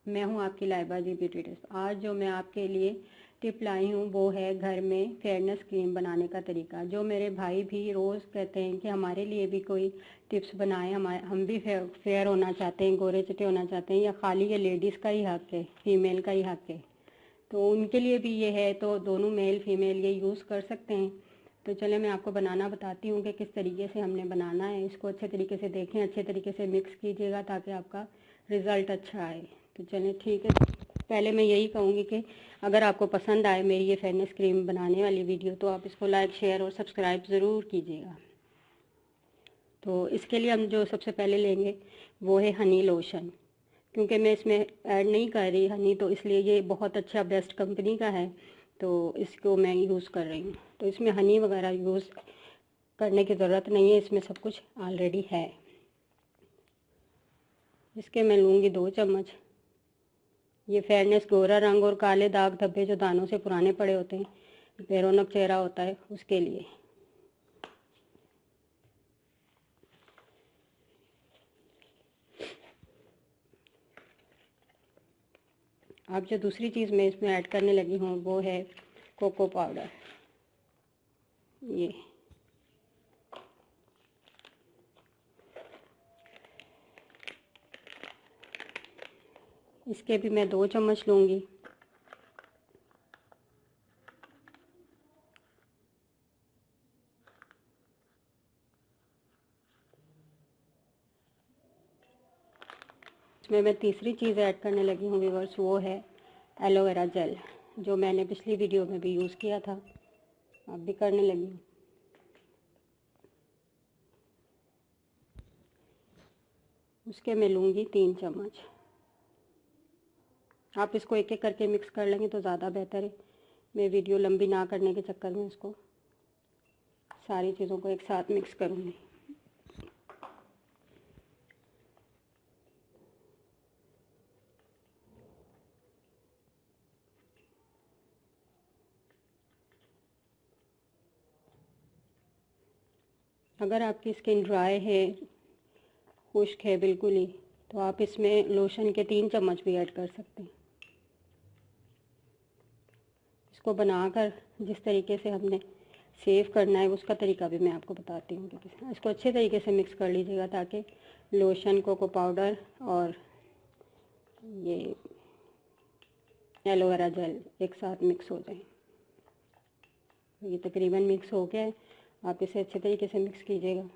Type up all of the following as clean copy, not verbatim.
मैं हूं आपकी लाइबा जी ब्यूटी टिप्स। आज जो मैं आपके लिए टिप लाई हूं वो है घर में फेयरनेस क्रीम बनाने का तरीका। जो मेरे भाई भी रोज़ कहते हैं कि हमारे लिए भी कोई टिप्स बनाएं, हम भी फेयर होना चाहते हैं, गोरे चिट्टे होना चाहते हैं, या खाली ये लेडीज़ का ही हक है, फीमेल का ही हक है, तो उनके लिए भी ये है। तो दोनों मेल फीमेल ये यूज़ कर सकते हैं। तो चले मैं आपको बनाना बताती हूँ कि किस तरीके से हमने बनाना है। इसको अच्छे तरीके से देखें, अच्छे तरीके से मिक्स कीजिएगा ताकि आपका रिज़ल्ट अच्छा आए। तो चलें ठीक है। पहले मैं यही कहूँगी कि अगर आपको पसंद आए मेरी ये फेयरनेस क्रीम बनाने वाली वीडियो तो आप इसको लाइक, शेयर और सब्सक्राइब ज़रूर कीजिएगा। तो इसके लिए हम जो सबसे पहले लेंगे वो है हनी लोशन। क्योंकि मैं इसमें ऐड नहीं कर रही हनी, तो इसलिए ये बहुत अच्छा बेस्ट कंपनी का है, तो इसको मैं यूज़ कर रही हूँ। तो इसमें हनी वगैरह यूज़ करने की ज़रूरत नहीं है, इसमें सब कुछ ऑलरेडी है। इसके मैं लूँगी 2 चम्मच। ये फेयरनेस गोरा रंग और काले दाग धब्बे जो दानों से पुराने पड़े होते हैं, बेरौनक चेहरा होता है, उसके लिए। अब जो दूसरी चीज़ मैं इसमें ऐड करने लगी हूँ वो है कोको पाउडर। ये इसके भी मैं 2 चम्मच लूँगी। इसमें मैं तीसरी चीज़ ऐड करने लगी हूँ व्यूअर्स, वो है एलोवेरा जेल, जो मैंने पिछली वीडियो में भी यूज़ किया था, अब भी करने लगी हूँ। उसके मैं लूँगी 3 चम्मच। आप इसको एक एक करके मिक्स कर लेंगे तो ज़्यादा बेहतर है। मैं वीडियो लंबी ना करने के चक्कर में इसको सारी चीज़ों को एक साथ मिक्स करूँगी। अगर आपकी स्किन ड्राई है, खुश्क है बिल्कुल ही, तो आप इसमें लोशन के 3 चम्मच भी ऐड कर सकते हैं। इसको बनाकर जिस तरीके से हमने सेव करना है उसका तरीका भी मैं आपको बताती हूँ कि इसको अच्छे तरीके से मिक्स कर लीजिएगा ताकि लोशन, कोको पाउडर और ये एलोवेरा जेल एक साथ मिक्स हो जाए। ये तकरीबन मिक्स हो गया है, आप इसे अच्छे तरीके से मिक्स कीजिएगा।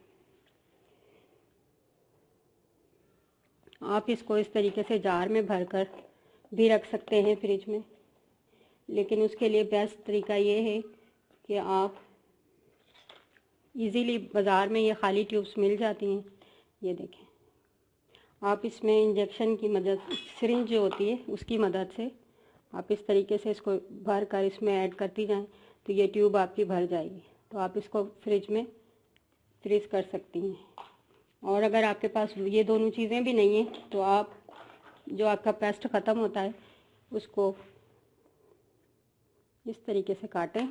आप इसको इस तरीके से जार में भरकर भी रख सकते हैं फ्रिज में, लेकिन उसके लिए बेस्ट तरीका ये है कि आप इजीली बाज़ार में ये खाली ट्यूब्स मिल जाती हैं, ये देखें। आप इसमें इंजेक्शन की मदद, सिरिंज जो होती है उसकी मदद से आप इस तरीके से इसको भर कर इसमें ऐड करती जाएं तो ये ट्यूब आपकी भर जाएगी। तो आप इसको फ्रिज में फ्रीज़ कर सकती हैं। और अगर आपके पास ये दोनों चीज़ें भी नहीं हैं तो आप जो आपका पेस्ट ख़त्म होता है उसको इस तरीके से काटें।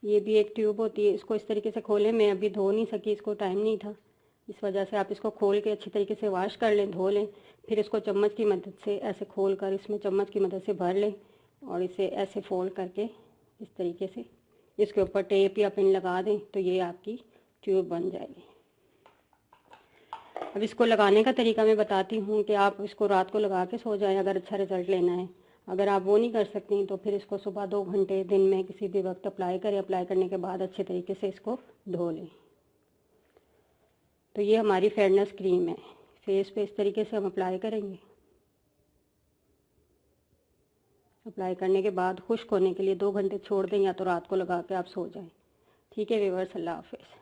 ये भी एक ट्यूब होती है, इसको इस तरीके से खोलें। मैं अभी धो नहीं सकी, इसको टाइम नहीं था, इस वजह से आप इसको खोल के अच्छी तरीके से वॉश कर लें, धो लें, फिर इसको चम्मच की मदद से ऐसे खोल कर इसमें चम्मच की मदद से भर लें और इसे ऐसे फोल्ड करके इस तरीके से इसके ऊपर टेप या पिन लगा दें तो ये आपकी ट्यूब बन जाएगी। अब इसको लगाने का तरीका मैं बताती हूँ कि आप इसको रात को लगा के सो जाएं अगर अच्छा रिज़ल्ट लेना है। अगर आप वो नहीं कर सकती तो फिर इसको सुबह 2 घंटे दिन में किसी भी वक्त अप्लाई करें। अप्लाई करने के बाद अच्छे तरीके से इसको धो लें। तो ये हमारी फेयरनेस क्रीम है, फेस पे इस तरीके से हम अप्लाई करेंगे। अप्लाई करने के बाद खुश्क होने के लिए 2 घंटे छोड़ दें या तो रात को लगा के आप सो जाएं। ठीक है व्यूअर्स, अल्लाह हाफिज़।